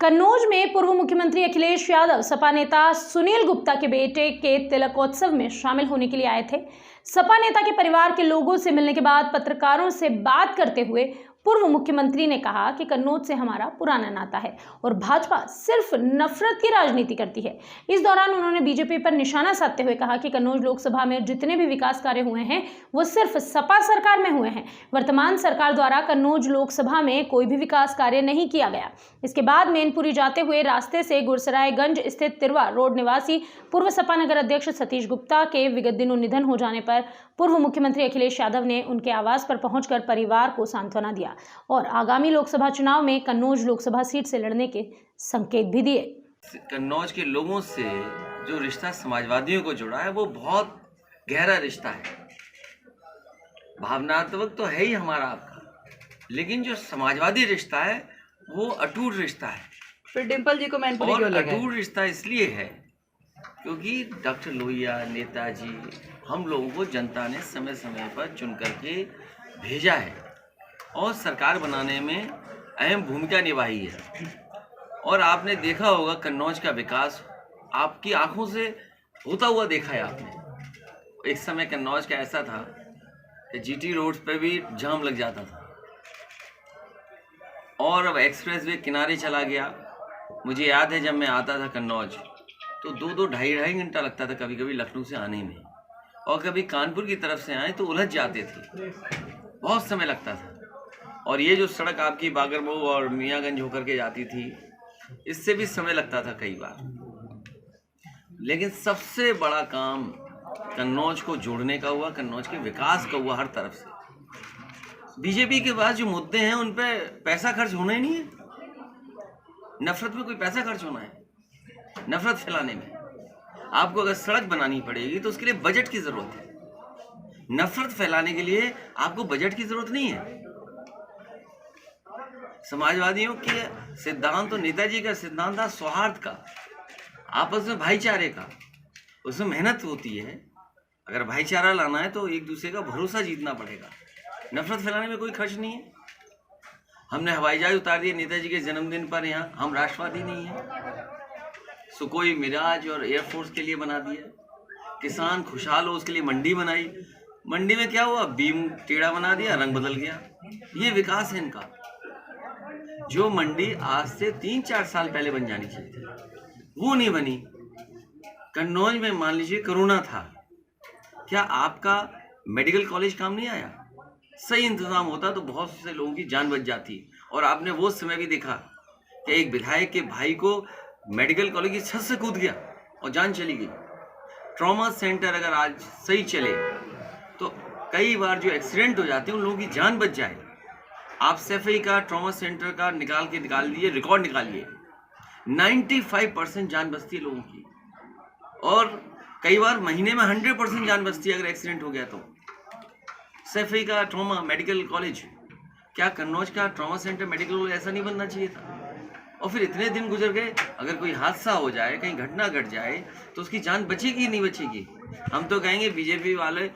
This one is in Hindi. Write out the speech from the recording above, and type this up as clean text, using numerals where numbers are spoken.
कन्नौज में पूर्व मुख्यमंत्री अखिलेश यादव सपा नेता सुनील गुप्ता के बेटे के तिलकोत्सव में शामिल होने के लिए आए थे। सपा नेता के परिवार के लोगों से मिलने के बाद पत्रकारों से बात करते हुए पूर्व मुख्यमंत्री ने कहा कि कन्नौज से हमारा पुराना नाता है और भाजपा सिर्फ नफरत की राजनीति करती है। इस दौरान उन्होंने बीजेपी पर निशाना साधते हुए कहा कि कन्नौज लोकसभा में जितने भी विकास कार्य हुए हैं वो सिर्फ सपा सरकार में हुए हैं। वर्तमान सरकार द्वारा कन्नौज लोकसभा में कोई भी विकास कार्य नहीं किया गया। इसके बाद मैनपुरी जाते हुए रास्ते से गुरसरायगंज स्थित तिरवा रोड निवासी पूर्व सपा नगर अध्यक्ष सतीश गुप्ता के विगत दिनों निधन हो जाने पर पूर्व मुख्यमंत्री अखिलेश यादव ने उनके आवास पर पहुंचकर परिवार को सांत्वना दिया और आगामी लोकसभा चुनाव में कन्नौज लोकसभा सीट से लड़ने के संकेत भी दिए। कन्नौज के लोगों से जो रिश्ता समाजवादियों को जुड़ा है वो बहुत गहरा रिश्ता है। भावनात्मक तो है ही हमारा आपका, लेकिन जो समाजवादी रिश्ता है वो अटूट रिश्ता है। फिर डिम्पल जी को मैनपुरी और क्यों ले गए? अटूट रिश्ता इसलिए है क्योंकि डॉक्टर लोहिया, नेताजी, हम लोगों को जनता ने समय समय पर चुन करके भेजा है और सरकार बनाने में अहम भूमिका निभाई है। और आपने देखा होगा कन्नौज का विकास आपकी आंखों से होता हुआ देखा है आपने। एक समय कन्नौज का ऐसा था कि जीटी रोड्स पे भी जाम लग जाता था और अब एक्सप्रेस वे किनारे चला गया। मुझे याद है जब मैं आता था कन्नौज तो 2-2 ढाई घंटा लगता था कभी कभी लखनऊ से आने में, और कभी कानपुर की तरफ से आए तो उलझ जाते थे, बहुत समय लगता था। और ये जो सड़क आपकी बागरमऊ और मियाँगंज होकर के जाती थी, इससे भी समय लगता था कई बार। लेकिन सबसे बड़ा काम कन्नौज को जोड़ने का हुआ, कन्नौज के विकास का हुआ हर तरफ से। बीजेपी के पास जो मुद्दे हैं उन पे पैसा खर्च होना ही नहीं है। नफरत में कोई पैसा खर्च होना है? नफरत फैलाने में आपको अगर सड़क बनानी पड़ेगी तो उसके लिए बजट की जरूरत है। नफरत फैलाने के लिए आपको बजट की जरूरत नहीं है। समाजवादियों के सिद्धांत और नेताजी का सिद्धांत था सौहार्द का, आपस में भाईचारे का। उसमें मेहनत होती है। अगर भाईचारा लाना है तो एक दूसरे का भरोसा जीतना पड़ेगा। नफरत फैलाने में कोई खर्च नहीं है। हमने हवाई जहाज उतार दिए नेताजी के जन्मदिन पर। यहाँ हम राष्ट्रवादी नहीं हैं। सुकोई, मिराज और एयरफोर्स के लिए बना दिया। किसान खुशहाल हो उसके लिए मंडी बनाई। मंडी में क्या हुआ? बीम टेढ़ा बना दिया, रंग बदल गया। ये विकास है इनका। जो मंडी आज से 3-4 साल पहले बन जानी चाहिए थी वो नहीं बनी। कन्नौज में मान लीजिए कोरोना था, क्या आपका मेडिकल कॉलेज काम नहीं आया? सही इंतजाम होता तो बहुत से लोगों की जान बच जाती। और आपने वो समय भी देखा कि एक विधायक के भाई को मेडिकल कॉलेज की छत से कूद गया और जान चली गई। ट्रॉमा सेंटर अगर आज सही चले तो कई बार जो एक्सीडेंट हो जाते हैं उन लोगों की जान बच जाए। आप सैफई का ट्रॉमा सेंटर का निकाल दिए, रिकॉर्ड निकालिए, 95% जान बचती है लोगों की। और कई बार महीने में 100% जान बचती है अगर एक्सीडेंट हो गया तो। सैफई का ट्रॉमा मेडिकल कॉलेज, क्या कन्नौज का ट्रॉमा सेंटर मेडिकल कॉलेज ऐसा नहीं बनना चाहिए था? और फिर इतने दिन गुजर गए, अगर कोई हादसा हो जाए, कहीं घटना घट जाए तो उसकी जान बचेगी नहीं बचेगी? हम तो कहेंगे बीजेपी वाले